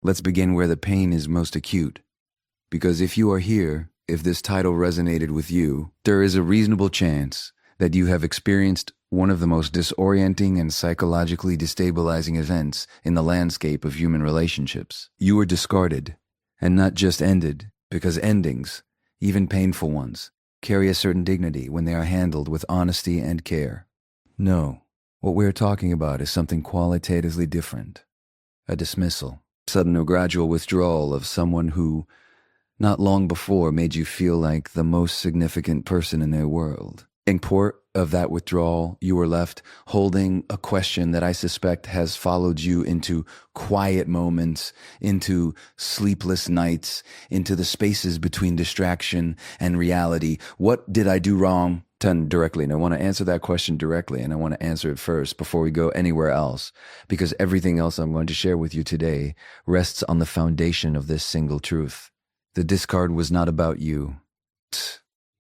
Let's begin where the pain is most acute. Because if you are here, if this title resonated with you, there is a reasonable chance that you have experienced one of the most disorienting and psychologically destabilizing events in the landscape of human relationships. You were discarded, and not just ended, because endings, even painful ones, carry a certain dignity when they are handled with honesty and care. No, what we're talking about is something qualitatively different. A dismissal, sudden or gradual withdrawal of someone who, not long before, made you feel like the most significant person in their world. In port of that withdrawal, you were left holding a question that I suspect has followed you into quiet moments, into sleepless nights, into the spaces between distraction and reality. What did I do wrong? Directly. And I want to answer that question directly, and I want to answer it first before we go anywhere else, because everything else I'm going to share with you today rests on the foundation of this single truth. The discard was not about you.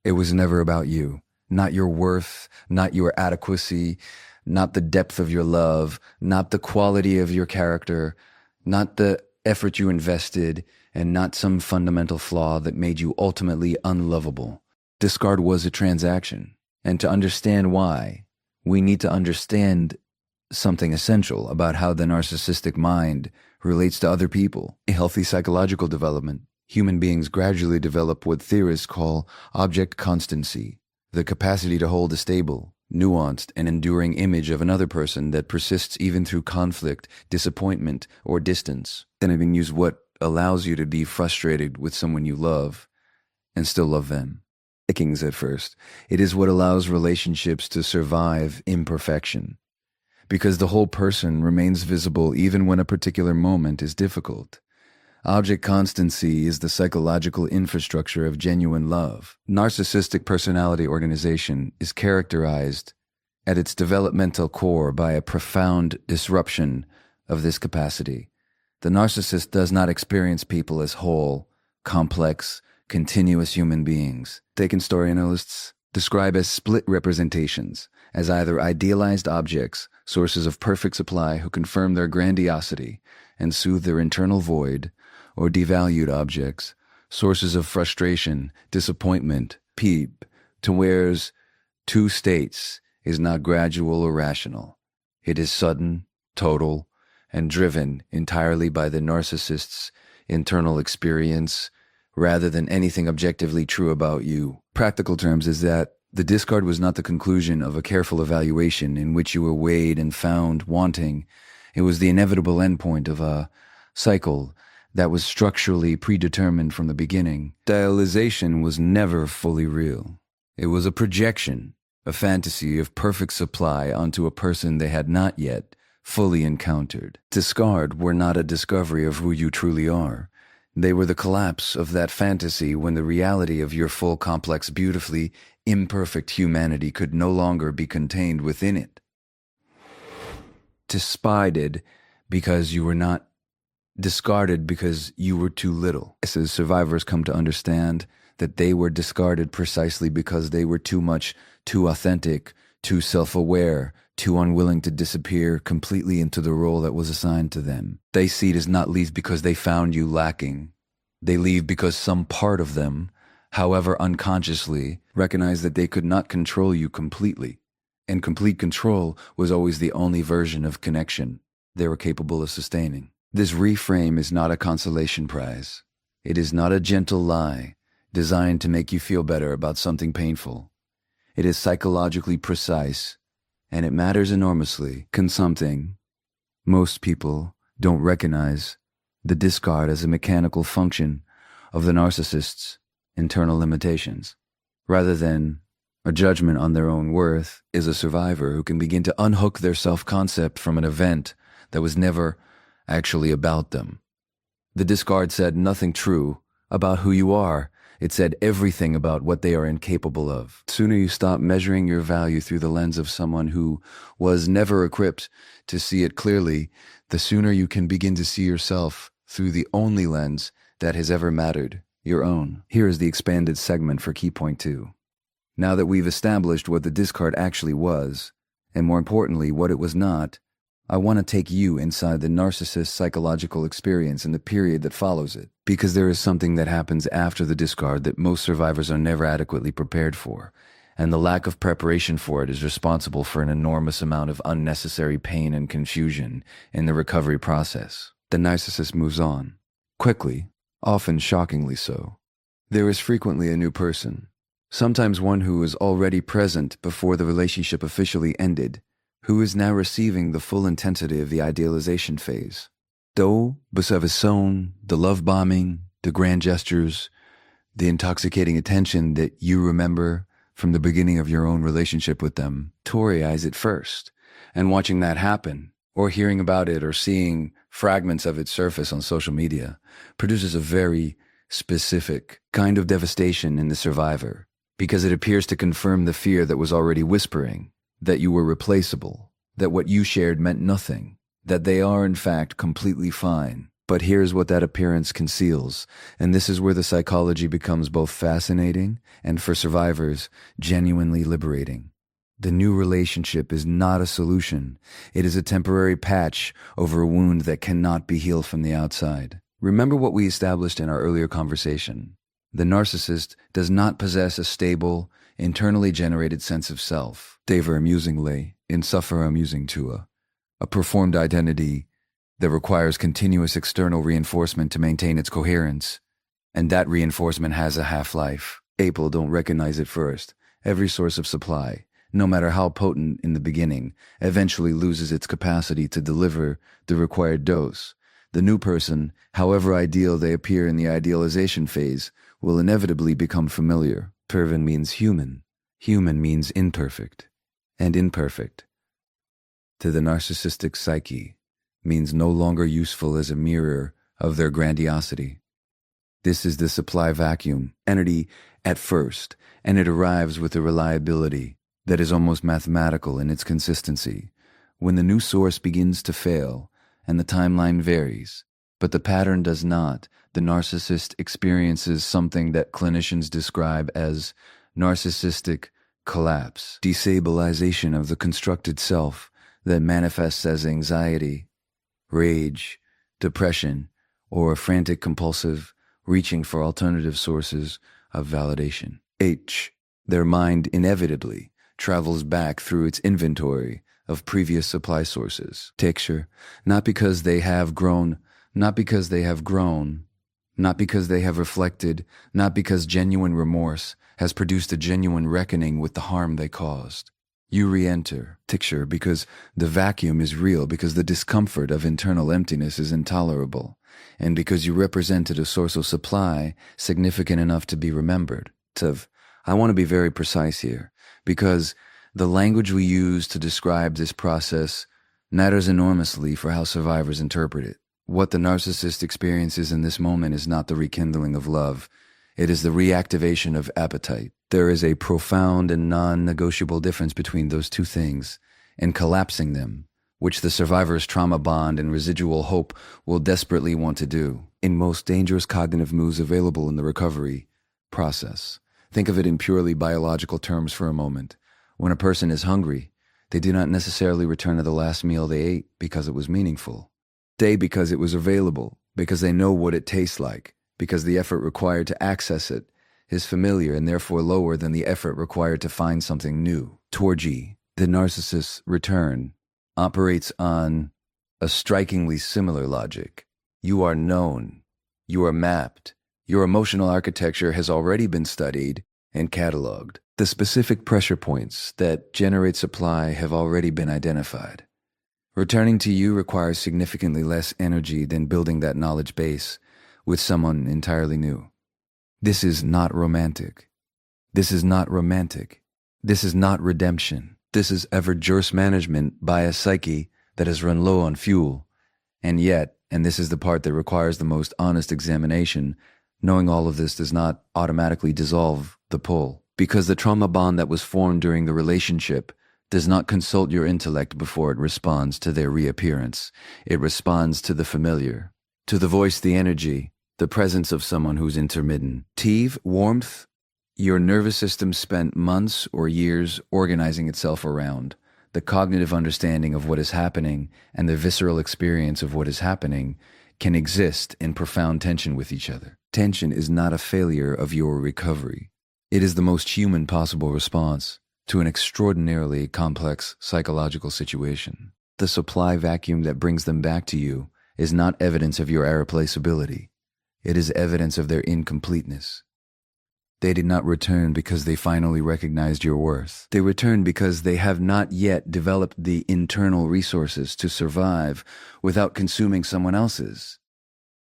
It was never about you. Not your worth, not your adequacy, not the depth of your love, not the quality of your character, not the effort you invested, and not some fundamental flaw that made you ultimately unlovable. Discard was a transaction, and to understand why, we need to understand something essential about how the narcissistic mind relates to other people. A healthy psychological development, human beings gradually develop what theorists call object constancy, the capacity to hold a stable, nuanced, and enduring image of another person that persists even through conflict, disappointment, or distance. Then I mean, use what allows you to be frustrated with someone you love and still love them. Pickings at first. It is what allows relationships to survive imperfection, because the whole person remains visible even when a particular moment is difficult. Object constancy is the psychological infrastructure of genuine love. Narcissistic personality organization is characterized at its developmental core by a profound disruption of this capacity. The narcissist does not experience people as whole, complex, continuous human beings. They can story analysts describe as split representations, as either idealized objects, sources of perfect supply who confirm their grandiosity and soothe their internal void, or devalued objects, sources of frustration, disappointment, to where's two states is not gradual or rational. It is sudden, total, and driven entirely by the narcissist's internal experience, rather than anything objectively true about you. Practical terms is that the discard was not the conclusion of a careful evaluation in which you were weighed and found wanting. It was the inevitable endpoint of a cycle that was structurally predetermined from the beginning. Idealization was never fully real. It was a projection, a fantasy of perfect supply onto a person they had not yet fully encountered. Discard were not a discovery of who you truly are. They were the collapse of that fantasy when the reality of your full, complex, beautifully imperfect humanity could no longer be contained within it. Despised because you were not, discarded because you were too little. As survivors come to understand that they were discarded precisely because they were too much, too authentic, too self-aware, too unwilling to disappear completely into the role that was assigned to them. They see it as not leave because they found you lacking. They leave because some part of them, however unconsciously, recognized that they could not control you completely. And complete control was always the only version of connection they were capable of sustaining. This reframe is not a consolation prize. It is not a gentle lie designed to make you feel better about something painful. It is psychologically precise, and it matters enormously. Something most people don't recognize the discard as a mechanical function of the narcissist's internal limitations. Rather than a judgment on their own worth, is a survivor who can begin to unhook their self-concept from an event that was never actually about them. The discard said nothing true about who you are. It said everything about what they are incapable of. The sooner you stop measuring your value through the lens of someone who was never equipped to see it clearly, the sooner you can begin to see yourself through the only lens that has ever mattered, your own. Here is the expanded segment for key point 2. Now that we've established what the discard actually was, and more importantly, what it was not, I want to take you inside the narcissist's psychological experience and the period that follows it, because there is something that happens after the discard that most survivors are never adequately prepared for, and the lack of preparation for it is responsible for an enormous amount of unnecessary pain and confusion in the recovery process. The narcissist moves on, quickly, often shockingly so. There is frequently a new person, sometimes one who was already present before the relationship officially ended, who is now receiving the full intensity of the idealization phase. Though, besavisaun, the love bombing, the grand gestures, the intoxicating attention that you remember from the beginning of your own relationship with them, Tory-eyes it first. And watching that happen, or hearing about it or seeing fragments of it surface on social media, produces a very specific kind of devastation in the survivor, because it appears to confirm the fear that was already whispering, that you were replaceable, that what you shared meant nothing, that they are in fact completely fine. But here's what that appearance conceals, and this is where the psychology becomes both fascinating and, for survivors, genuinely liberating. The new relationship is not a solution. It is a temporary patch over a wound that cannot be healed from the outside. Remember what we established in our earlier conversation. The narcissist does not possess a stable, internally generated sense of self. Dever amusingly, insuffer amusing tua, a performed identity that requires continuous external reinforcement to maintain its coherence. And that reinforcement has a half-life. People don't recognize it first. Every source of supply, no matter how potent in the beginning, eventually loses its capacity to deliver the required dose. The new person, however ideal they appear in the idealization phase, will inevitably become familiar. Pervin means human. Human means imperfect. And imperfect, to the narcissistic psyche, means no longer useful as a mirror of their grandiosity. This is the supply vacuum, entity at first, and it arrives with a reliability that is almost mathematical in its consistency. When the new source begins to fail, and the timeline varies, but the pattern does not, the narcissist experiences something that clinicians describe as narcissistic collapse, destabilization of the constructed self that manifests as anxiety, rage, depression, or a frantic compulsive reaching for alternative sources of validation. Their mind inevitably travels back through its inventory of previous supply sources. Texture, not because they have grown, not because they have reflected, not because genuine remorse has produced a genuine reckoning with the harm they caused. You re-enter, Texture, because the vacuum is real, because the discomfort of internal emptiness is intolerable, and because you represented a source of supply significant enough to be remembered. I want to be very precise here, because the language we use to describe this process matters enormously for how survivors interpret it. What the narcissist experiences in this moment is not the rekindling of love. It is the reactivation of appetite. There is a profound and non-negotiable difference between those two things, and collapsing them, which the survivor's trauma bond and residual hope will desperately want to do, in most dangerous cognitive moves available in the recovery process. Think of it in purely biological terms for a moment. When a person is hungry, they do not necessarily return to the last meal they ate because it was meaningful. Because it was available, because they know what it tastes like, because the effort required to access it is familiar and therefore lower than the effort required to find something new. Torgi, the narcissist's return, operates on a strikingly similar logic. You are known. You are mapped. Your emotional architecture has already been studied and cataloged. The specific pressure points that generate supply have already been identified. Returning to you requires significantly less energy than building that knowledge base with someone entirely new. This is not romantic. This is not romantic. This is not redemption. This is ever-jurse management by a psyche that has run low on fuel. And yet, and this is the part that requires the most honest examination, knowing all of this does not automatically dissolve the pull. Because the trauma bond that was formed during the relationship does not consult your intellect before it responds to their reappearance. It responds to the familiar, to the voice, the energy, the presence of someone who's intermittent. Warmth, your nervous system spent months or years organizing itself around. the cognitive understanding of what is happening and the visceral experience of what is happening can exist in profound tension with each other. Tension is not a failure of your recovery. It is the most human possible response to an extraordinarily complex psychological situation. The supply vacuum that brings them back to you is not evidence of your irreplaceability. It is evidence of their incompleteness. They did not return because they finally recognized your worth. They returned because they have not yet developed the internal resources to survive without consuming someone else's.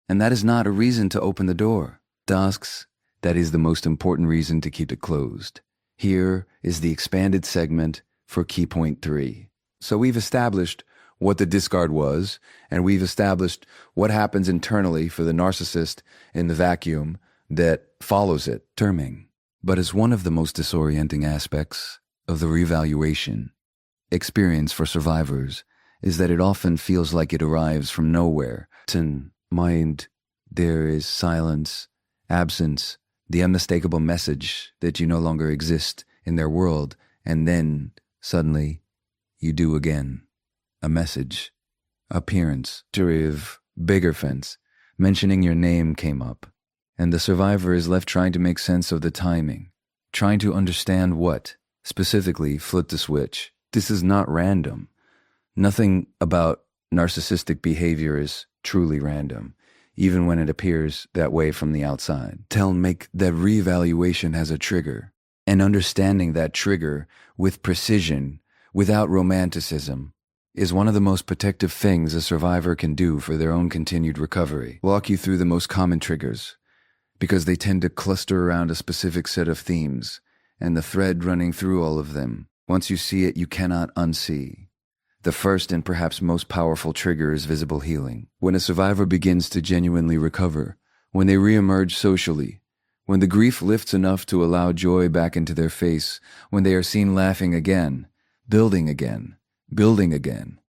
And that is not a reason to open the door. Tasks, that is the most important reason to keep it closed. Here is the expanded segment for key point 3. So we've established what the discard was, and we've established what happens internally for the narcissist in the vacuum that follows it, terming. But as one of the most disorienting aspects of the revaluation experience for survivors is that it often feels like it arrives from nowhere. In mind, there is silence, absence, the unmistakable message that you no longer exist in their world, and then, suddenly, you do again. A message, appearance, bigger fence, mentioning your name came up, and the survivor is left trying to make sense of the timing, trying to understand what, specifically, flip the switch. This is not random. Nothing about narcissistic behavior is truly random, even when it appears that way from the outside. Make that reevaluation has a trigger, and understanding that trigger with precision, without romanticism, is one of the most protective things a survivor can do for their own continued recovery. Walk you through the most common triggers, because they tend to cluster around a specific set of themes, and the thread running through all of them. Once you see it, you cannot unsee. The first and perhaps most powerful trigger is visible healing. When a survivor begins to genuinely recover, when they reemerge socially, when the grief lifts enough to allow joy back into their face, when they are seen laughing again, building again,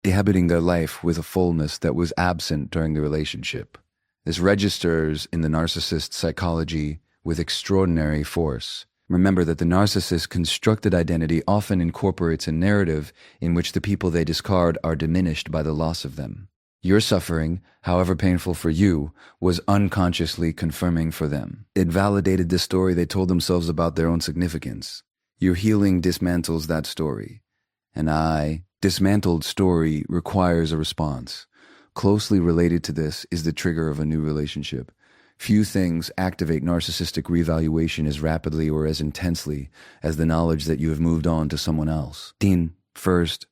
inhabiting their life with a fullness that was absent during the relationship. This registers in the narcissist's psychology with extraordinary force. Remember that the narcissist's constructed identity often incorporates a narrative in which the people they discard are diminished by the loss of them. Your suffering, however painful for you, was unconsciously confirming for them. It validated the story they told themselves about their own significance. Your healing dismantles that story. Dismantled story requires a response. Closely related to this is the trigger of a new relationship. Few things activate narcissistic revaluation as rapidly or as intensely as the knowledge that you have moved on to someone else. First,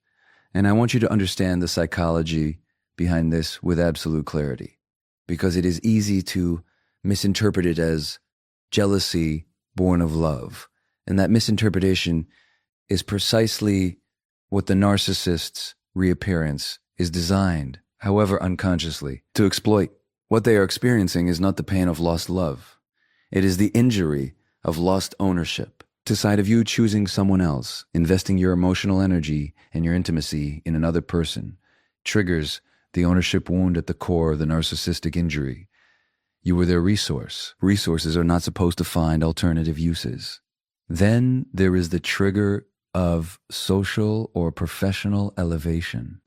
and I want you to understand the psychology behind this with absolute clarity, because it is easy to misinterpret it as jealousy born of love, and that misinterpretation is precisely what the narcissist's reappearance is designed, however unconsciously, to exploit. What they are experiencing is not the pain of lost love. It is the injury of lost ownership. To side of you choosing someone else, investing your emotional energy and your intimacy in another person, triggers the ownership wound at the core of the narcissistic injury. You were their resource. Resources are not supposed to find alternative uses. Then there is the trigger of social or professional elevation.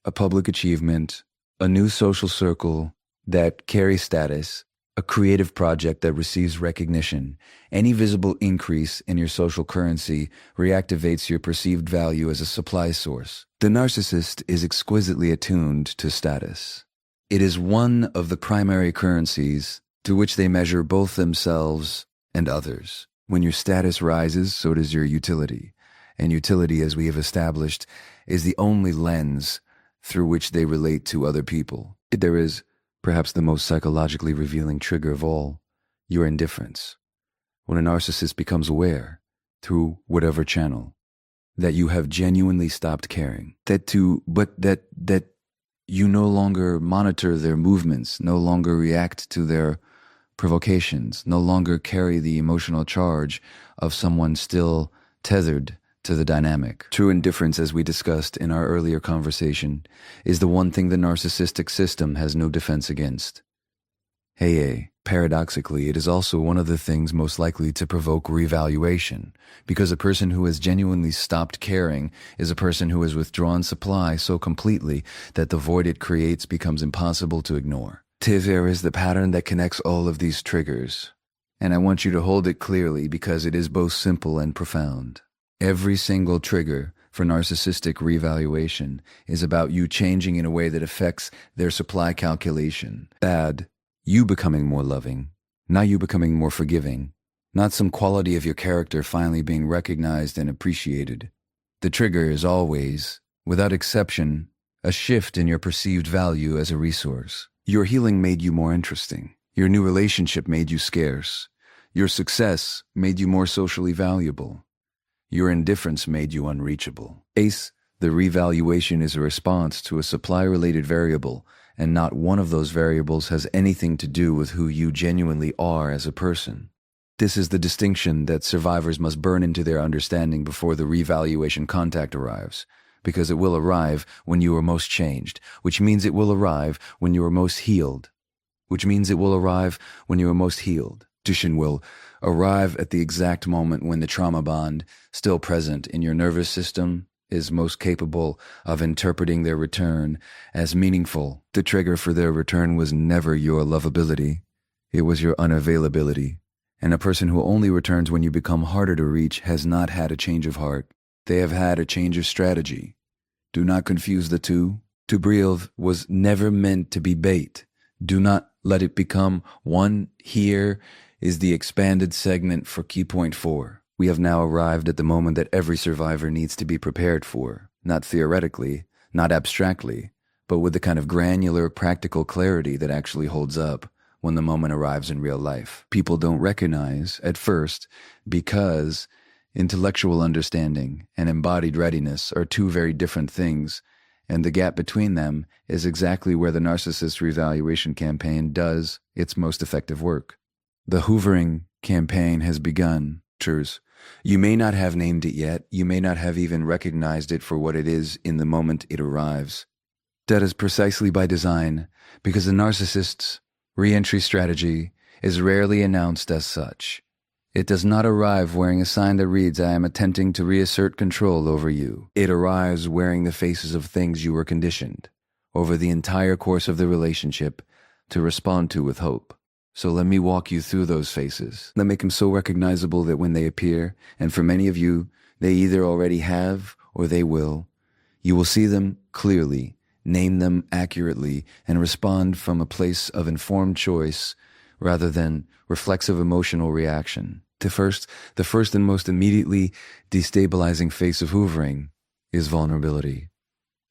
A public achievement, a new social circle that carries status, a creative project that receives recognition. Any visible increase in your social currency reactivates your perceived value as a supply source. The narcissist is exquisitely attuned to status. It is one of the primary currencies to which they measure both themselves and others. When your status rises, so does your utility. And utility, as we have established, is the only lens through which they relate to other people. There is perhaps the most psychologically revealing trigger of all, your indifference. When a narcissist becomes aware, through whatever channel, that you have genuinely stopped caring, that you no longer monitor their movements, no longer react to their provocations, no longer carry the emotional charge of someone still tethered to the dynamic. True indifference, as we discussed in our earlier conversation, is the one thing the narcissistic system has no defense against. Paradoxically, it is also one of the things most likely to provoke revaluation, because a person who has genuinely stopped caring is a person who has withdrawn supply so completely that the void it creates becomes impossible to ignore. There is the pattern that connects all of these triggers, and I want you to hold it clearly because it is both simple and profound. Every single trigger for narcissistic revaluation is about you changing in a way that affects their supply calculation. Bad. You becoming more loving, not you becoming more forgiving, not some quality of your character finally being recognized and appreciated. The trigger is always, without exception, a shift in your perceived value as a resource. Your healing made you more interesting. Your new relationship made you scarce. Your success made you more socially valuable. Your indifference made you unreachable. The revaluation is a response to a supply-related variable, and not one of those variables has anything to do with who you genuinely are as a person. This is the distinction that survivors must burn into their understanding before the revaluation contact arrives, because it will arrive when you are most changed, which means it will arrive when you are most healed, Tushin will arrive at the exact moment when the trauma bond, still present in your nervous system, is most capable of interpreting their return as meaningful. The trigger for their return was never your lovability. It was your unavailability. And a person who only returns when you become harder to reach has not had a change of heart. They have had a change of strategy. Do not confuse the two. To breathe was never meant to be bait. Do not let it become one. Here is the expanded segment for Key Point 4. We have now arrived at the moment that every survivor needs to be prepared for, not theoretically, not abstractly, but with the kind of granular, practical clarity that actually holds up when the moment arrives in real life. People don't recognize, at first, because intellectual understanding and embodied readiness are two very different things, and the gap between them is exactly where the narcissist revaluation campaign does its most effective work. The hoovering campaign has begun. You may not have named it yet, you may not have even recognized it for what it is in the moment it arrives. That is precisely by design, because the narcissist's re-entry strategy is rarely announced as such. It does not arrive wearing a sign that reads, "I am attempting to reassert control over you." It arrives wearing the faces of things you were conditioned, over the entire course of the relationship, to respond to with hope. So let me walk you through those faces. That make them so recognizable that when they appear, and for many of you, they either already have or they will, you will see them clearly, name them accurately, and respond from a place of informed choice rather than reflexive emotional reaction. The first and most immediately destabilizing face of hoovering is vulnerability.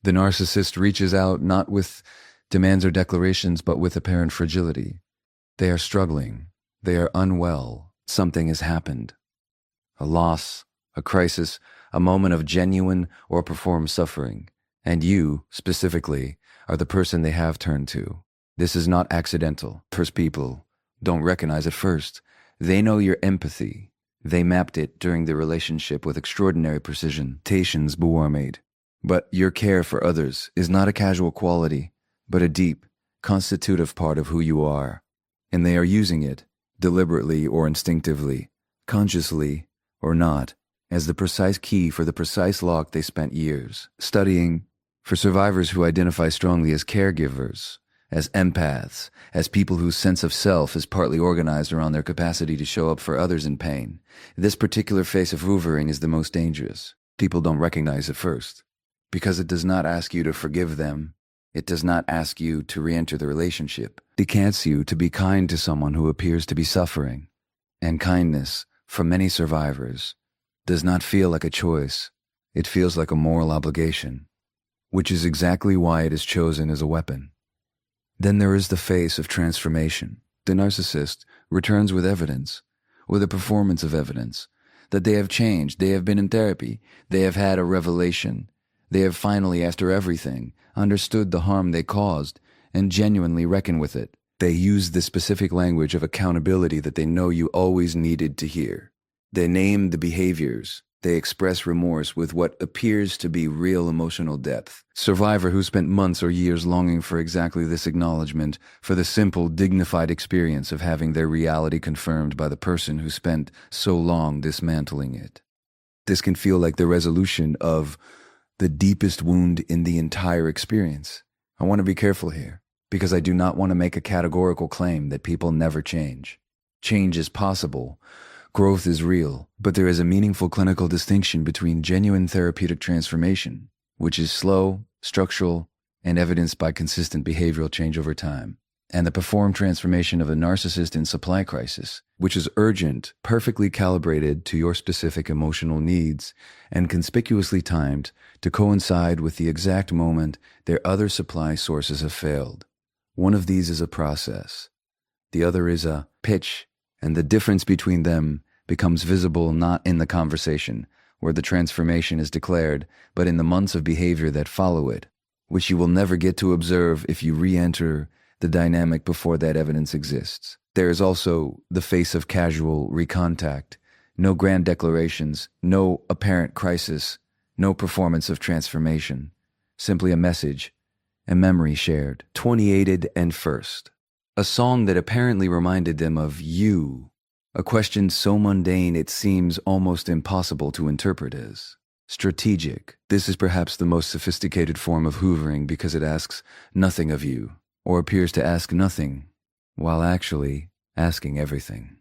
The narcissist reaches out not with demands or declarations, but with apparent fragility. They are struggling. They are unwell. Something has happened. A loss, a crisis, a moment of genuine or performed suffering. And you, specifically, are the person they have turned to. This is not accidental. First people don't recognize it first. They know your empathy. They mapped it during the relationship with extraordinary precision. Tations Buar made. But your care for others is not a casual quality, but a deep, constitutive part of who you are. And they are using it, deliberately or instinctively, consciously or not, as the precise key for the precise lock they spent years studying. For survivors who identify strongly as caregivers, as empaths, as people whose sense of self is partly organized around their capacity to show up for others in pain, this particular face of hoovering is the most dangerous. People don't recognize it first, because it does not ask you to forgive them. It does not ask you to re-enter the relationship. It decants you to be kind to someone who appears to be suffering. And kindness, for many survivors, does not feel like a choice. It feels like a moral obligation, which is exactly why it is chosen as a weapon. Then there is the face of transformation. The narcissist returns with evidence, with a performance of evidence, that they have changed, they have been in therapy, they have had a revelation, they have finally, after everything, understood the harm they caused and genuinely reckon with it. They use the specific language of accountability that they know you always needed to hear. They name the behaviors They express remorse with what appears to be real emotional depth. Survivor who spent months or years longing for exactly this acknowledgement, for the simple, dignified experience of having their reality confirmed by the person who spent so long dismantling it. This can feel like the resolution of the deepest wound in the entire experience. I want to be careful here, because I do not want to make a categorical claim that people never change. Change is possible. Growth is real, but there is a meaningful clinical distinction between genuine therapeutic transformation, which is slow, structural, and evidenced by consistent behavioral change over time, and the performed transformation of a narcissist in supply crisis, which is urgent, perfectly calibrated to your specific emotional needs, and conspicuously timed to coincide with the exact moment their other supply sources have failed. One of these is a process. The other is a pitch, and the difference between them becomes visible not in the conversation, where the transformation is declared, but in the months of behavior that follow it, which you will never get to observe if you re-enter the dynamic before that evidence exists. There is also the face of casual recontact, no grand declarations, no apparent crisis, no performance of transformation, simply a message, a memory shared, 28ed and first. A song that apparently reminded them of you, a question so mundane it seems almost impossible to interpret as strategic. This is perhaps the most sophisticated form of hoovering because it asks nothing of you, or appears to ask nothing, while actually asking everything.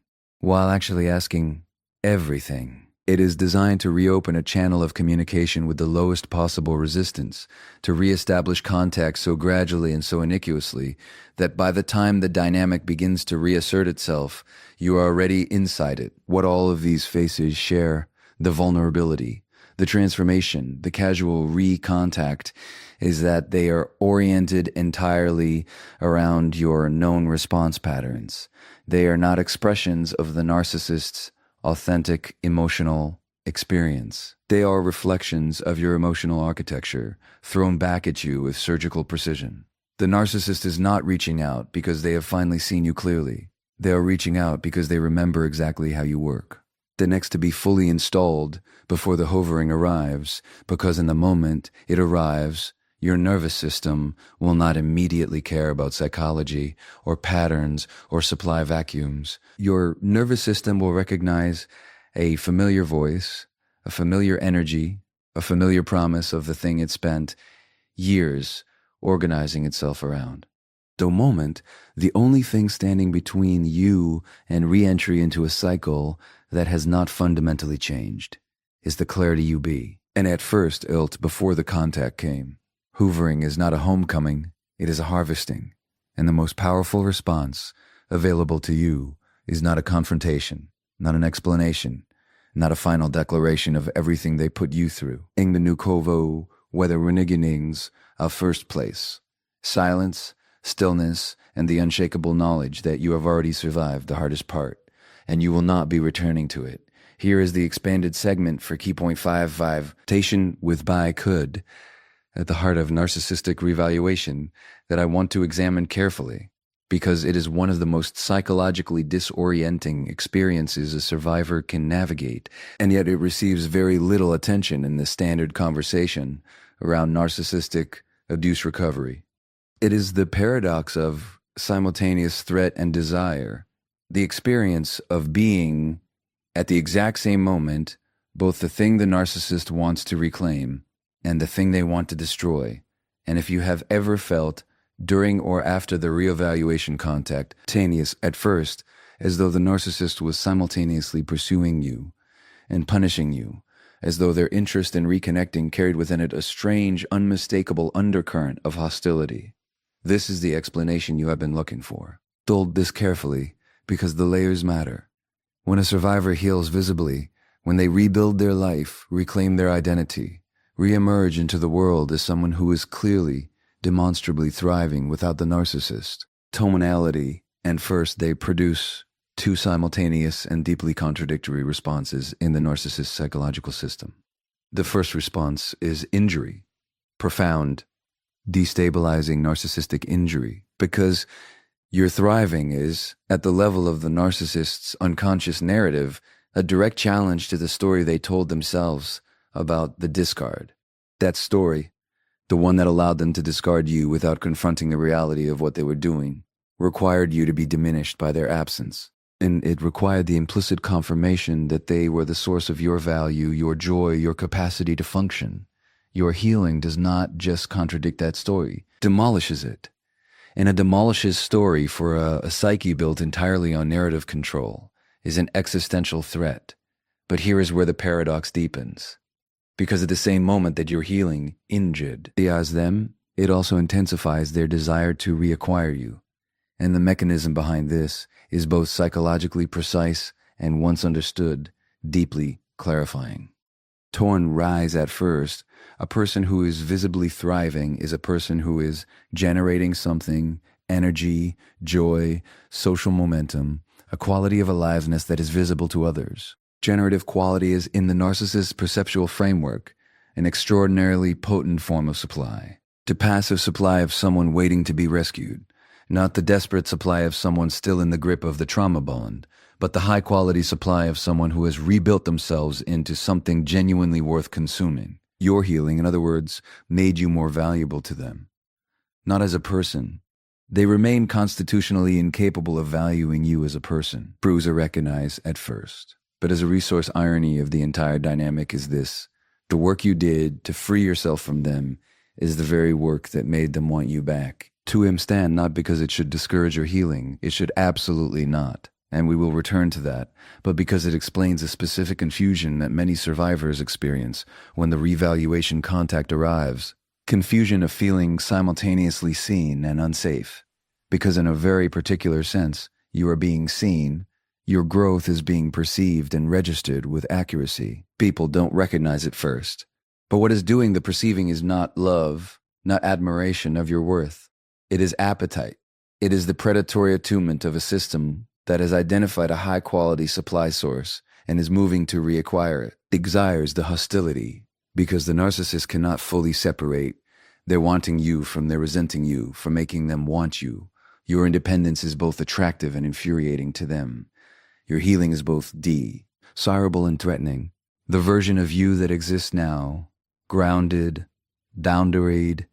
It is designed to reopen a channel of communication with the lowest possible resistance, to reestablish contact so gradually and so innocuously that by the time the dynamic begins to reassert itself, you are already inside it. What all of these faces share, the vulnerability, the transformation, the casual re-contact, is that they are oriented entirely around your known response patterns. They are not expressions of the narcissist's authentic emotional experience. They are reflections of your emotional architecture, thrown back at you with surgical precision. The narcissist is not reaching out because they have finally seen you clearly. They are reaching out because they remember exactly how you work. The next to be fully installed before the hovering arrives, because in the moment it arrives, your nervous system will not immediately care about psychology or patterns or supply vacuums. Your nervous system will recognize a familiar voice, a familiar energy, a familiar promise of the thing it spent years organizing itself around. The moment, the only thing standing between you and re-entry into a cycle that has not fundamentally changed is the clarity you be. And at first, before the contact came, hoovering is not a homecoming, it is a harvesting. And the most powerful response available to you is not a confrontation, not an explanation, not a final declaration of everything they put you through. In the Nukovo, whether renegings of first place, silence, stillness, and the unshakable knowledge that you have already survived the hardest part, and you will not be returning to it. Here is the expanded segment for Key Point 55, Tation with By Could, at the heart of narcissistic revaluation, that I want to examine carefully, because it is one of the most psychologically disorienting experiences a survivor can navigate, and yet it receives very little attention in the standard conversation around narcissistic abuse recovery. It is the paradox of simultaneous threat and desire, the experience of being, at the exact same moment, both the thing the narcissist wants to reclaim and the thing they want to destroy. And if you have ever felt, during or after the reevaluation contact, simultaneous at first, as though the narcissist was simultaneously pursuing you and punishing you, as though their interest in reconnecting carried within it a strange, unmistakable undercurrent of hostility. This is the explanation you have been looking for. Hold this carefully, because the layers matter. When a survivor heals visibly, when they rebuild their life, reclaim their identity, re-emerge into the world as someone who is clearly, demonstrably thriving without the narcissist, tonality, and first they produce two simultaneous and deeply contradictory responses in the narcissist psychological system. The first response is injury, profound, destabilizing narcissistic injury, because your thriving is, at the level of the narcissist's unconscious narrative, a direct challenge to the story they told themselves about the discard. That story, the one that allowed them to discard you without confronting the reality of what they were doing, required you to be diminished by their absence. And it required the implicit confirmation that they were the source of your value, your joy, your capacity to function. Your healing does not just contradict that story, demolishes it. And a demolishes story for a psyche built entirely on narrative control is an existential threat. But here is where the paradox deepens. Because at the same moment that you're healing injured them, it also intensifies their desire to reacquire you. And the mechanism behind this is both psychologically precise and, once understood, deeply clarifying. Torn rise at first, a person who is visibly thriving is a person who is generating something, energy, joy, social momentum, a quality of aliveness that is visible to others. Generative quality is, in the narcissist's perceptual framework, an extraordinarily potent form of supply. The passive supply of someone waiting to be rescued, not the desperate supply of someone still in the grip of the trauma bond, but the high-quality supply of someone who has rebuilt themselves into something genuinely worth consuming. Your healing, in other words, made you more valuable to them. Not as a person. They remain constitutionally incapable of valuing you as a person. Bruiser recognize at first. But as a resource irony of the entire dynamic is this: the work you did to free yourself from them is the very work that made them want you back. To him stand, not because it should discourage your healing, it should absolutely not, and we will return to that, but because it explains a specific confusion that many survivors experience when the revaluation contact arrives. Confusion of feeling simultaneously seen and unsafe. Because in a very particular sense, you are being seen, your growth is being perceived and registered with accuracy. People don't recognize it first. But what is doing the perceiving is not love, not admiration of your worth. It is appetite. It is the predatory attunement of a system that has identified a high-quality supply source and is moving to reacquire it. It desires the hostility because the narcissist cannot fully separate their wanting you from their resenting you, from making them want you. Your independence is both attractive and infuriating to them. Your healing is both desirable and threatening. The version of you that exists now, grounded, boundaried,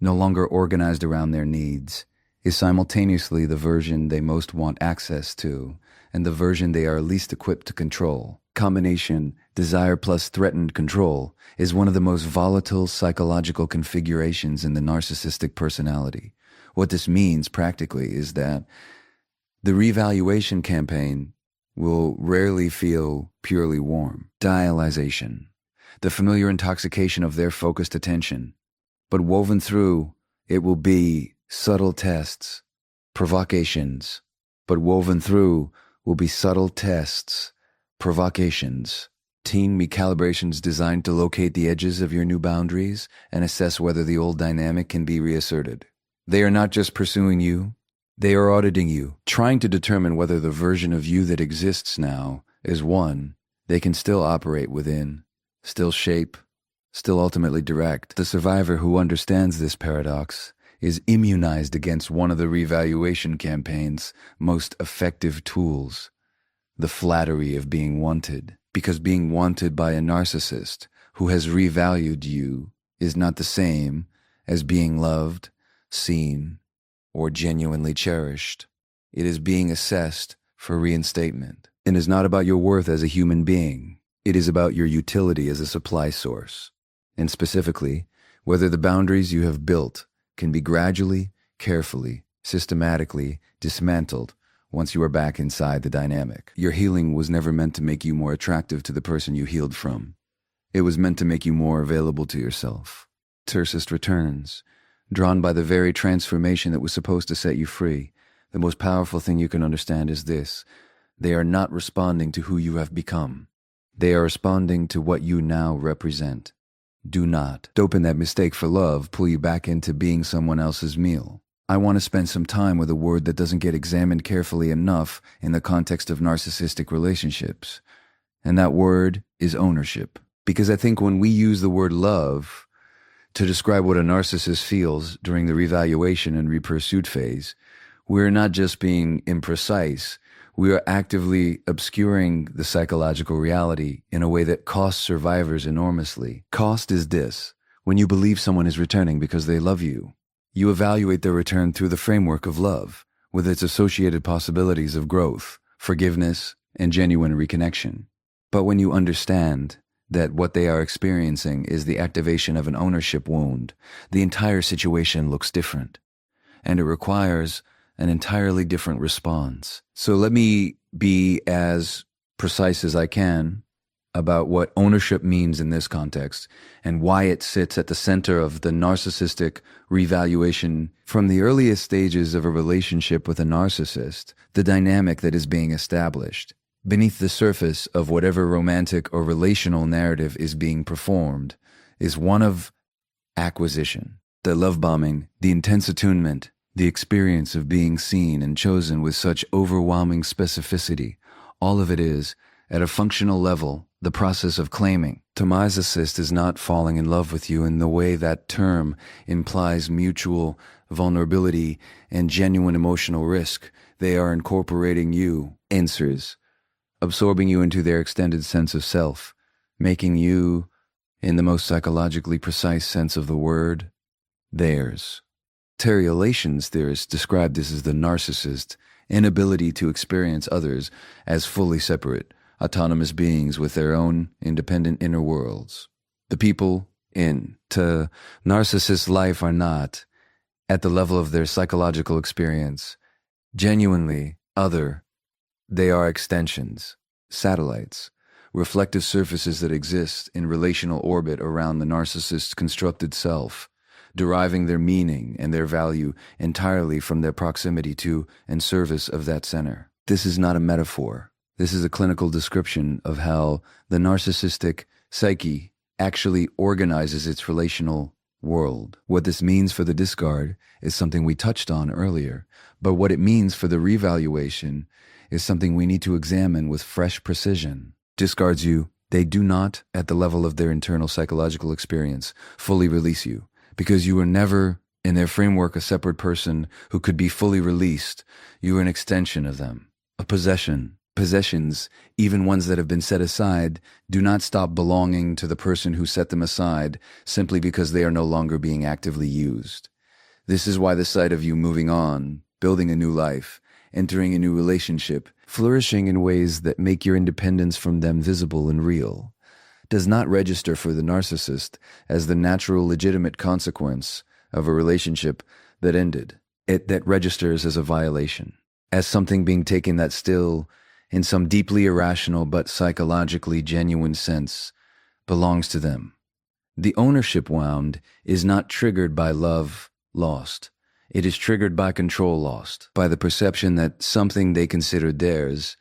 no longer organized around their needs, is simultaneously the version they most want access to and the version they are least equipped to control. Combination, desire plus threatened control, is one of the most volatile psychological configurations in the narcissistic personality. What this means practically is that the revaluation campaign will rarely feel purely warm. Dialization, the familiar intoxication of their focused attention. But woven through, it will be subtle tests, provocations. But woven through will be subtle tests, provocations. Teen recalibrations designed to locate the edges of your new boundaries and assess whether the old dynamic can be reasserted. They are not just pursuing you, they are auditing you, trying to determine whether the version of you that exists now is one they can still operate within, still shape, still ultimately direct. The survivor who understands this paradox is immunized against one of the revaluation campaign's most effective tools, the flattery of being wanted. Because being wanted by a narcissist who has revalued you is not the same as being loved, seen, or genuinely cherished. It is being assessed for reinstatement. It is not about your worth as a human being. It is about your utility as a supply source. And specifically, whether the boundaries you have built can be gradually, carefully, systematically dismantled once you are back inside the dynamic. Your healing was never meant to make you more attractive to the person you healed from. It was meant to make you more available to yourself. Narcissist returns, drawn by the very transformation that was supposed to set you free. The most powerful thing you can understand is this: they are not responding to who you have become. They are responding to what you now represent. Do not open that mistake for love pull you back into being someone else's meal. I want to spend some time with a word that doesn't get examined carefully enough in the context of narcissistic relationships. And that word is ownership. Because I think when we use the word love to describe what a narcissist feels during the revaluation and repursuit phase, We're not just being imprecise, we are actively obscuring the psychological reality in a way that costs survivors enormously. Cost is this: when you believe someone is returning because they love you, you evaluate their return through the framework of love, with its associated possibilities of growth, forgiveness, and genuine reconnection. But when you understand that what they are experiencing is the activation of an ownership wound, the entire situation looks different, and it requires an entirely different response. So let me be as precise as I can about what ownership means in this context and why it sits at the center of the narcissistic revaluation. From the earliest stages of a relationship with a narcissist, the dynamic that is being established beneath the surface of whatever romantic or relational narrative is being performed is one of acquisition. The love bombing, the intense attunement, the experience of being seen and chosen with such overwhelming specificity, all of it is, at a functional level, the process of claiming. The narcissist is not falling in love with you in the way that term implies mutual vulnerability and genuine emotional risk. They are incorporating you, answers, absorbing you into their extended sense of self, making you, in the most psychologically precise sense of the word, theirs. Relations theorists describe this as the narcissist's inability to experience others as fully separate, autonomous beings with their own independent inner worlds. The people into narcissist life are not, at the level of their psychological experience, genuinely other. They are extensions, satellites, reflective surfaces that exist in relational orbit around the narcissist's constructed self, deriving their meaning and their value entirely from their proximity to and service of that center. This is not a metaphor. This is a clinical description of how the narcissistic psyche actually organizes its relational world. What this means for the discard is something we touched on earlier, but what it means for the revaluation is something we need to examine with fresh precision. Discards you, they do not, at the level of their internal psychological experience, fully release you, because you were never, in their framework, a separate person who could be fully released. You are an extension of them, a possession. Possessions, even ones that have been set aside, do not stop belonging to the person who set them aside simply because they are no longer being actively used. This is why the sight of you moving on, building a new life, entering a new relationship, flourishing in ways that make your independence from them visible and real, does not register for the narcissist as the natural, legitimate consequence of a relationship that ended. That registers as a violation, as something being taken that still, in some deeply irrational but psychologically genuine sense, belongs to them. The ownership wound is not triggered by love lost. It is triggered by control lost, by the perception that something they considered theirs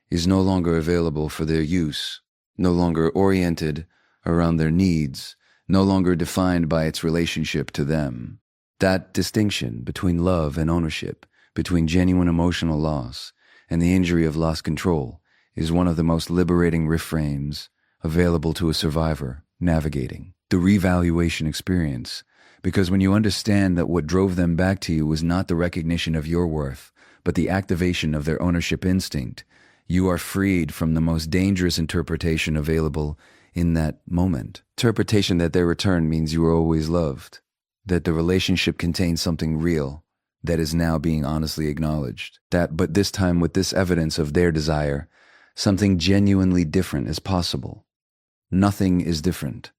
is no longer available for their use, no longer oriented around their needs, no longer defined by its relationship to them. That distinction between love and ownership, between genuine emotional loss and the injury of lost control, is one of the most liberating reframes available to a survivor navigating the revaluation experience. Because when you understand that what drove them back to you was not the recognition of your worth, but the activation of their ownership instinct, you are freed from the most dangerous interpretation available in that moment. Interpretation that their return means you were always loved, that the relationship contains something real that is now being honestly acknowledged. But this time with this evidence of their desire, something genuinely different is possible. Nothing is different.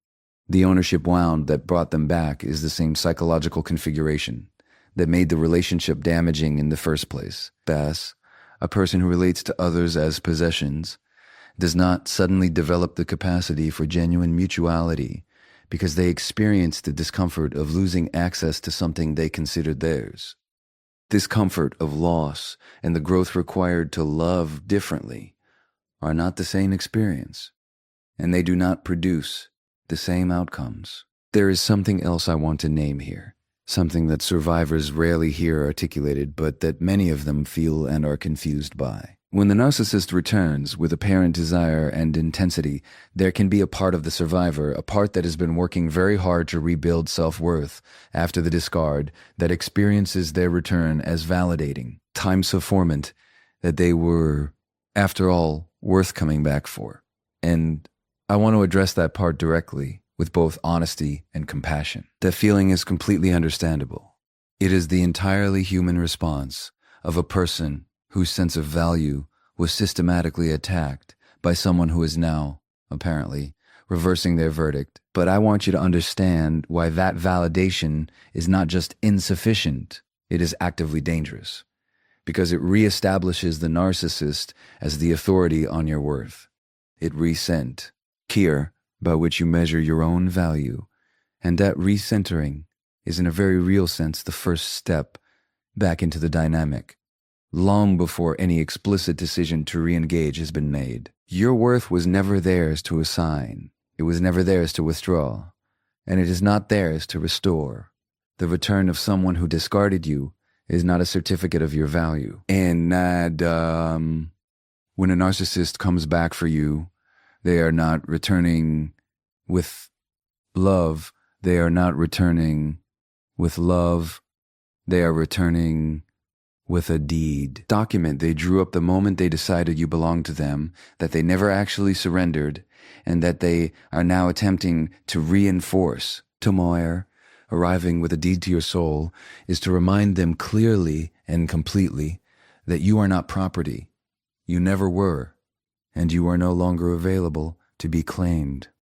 The ownership wound that brought them back is the same psychological configuration that made the relationship damaging in the first place. Thus, a person who relates to others as possessions does not suddenly develop the capacity for genuine mutuality because they experience the discomfort of losing access to something they considered theirs. This comfort of loss and the growth required to love differently are not the same experience, and they do not produce the same outcomes. There is something else I want to name here, something that survivors rarely hear articulated, but that many of them feel and are confused by. When the narcissist returns with apparent desire and intensity, there can be a part of the survivor, a part that has been working very hard to rebuild self-worth after the discard, that experiences their return as validating, time-sufficient, that they were, after all, worth coming back for. And I want to address that part directly with both honesty and compassion. That feeling is completely understandable. It is the entirely human response of a person whose sense of value was systematically attacked by someone who is now, apparently, reversing their verdict. But I want you to understand why that validation is not just insufficient, it is actively dangerous. Because it reestablishes the narcissist as the authority on your worth. It resent, kier, by which you measure your own value. And that recentering is in a very real sense the first step back into the dynamic, long before any explicit decision to re-engage has been made. Your worth was never theirs to assign. It was never theirs to withdraw. And it is not theirs to restore. The return of someone who discarded you is not a certificate of your value. And that, when a narcissist comes back for you, they are not returning with love. They are not returning with love. They are returning with a deed. Document they drew up the moment they decided you belonged to them, that they never actually surrendered, and that they are now attempting to reinforce. Tomoer, arriving with a deed to your soul, is to remind them clearly and completely that you are not property. You never were, and you are no longer available to be claimed.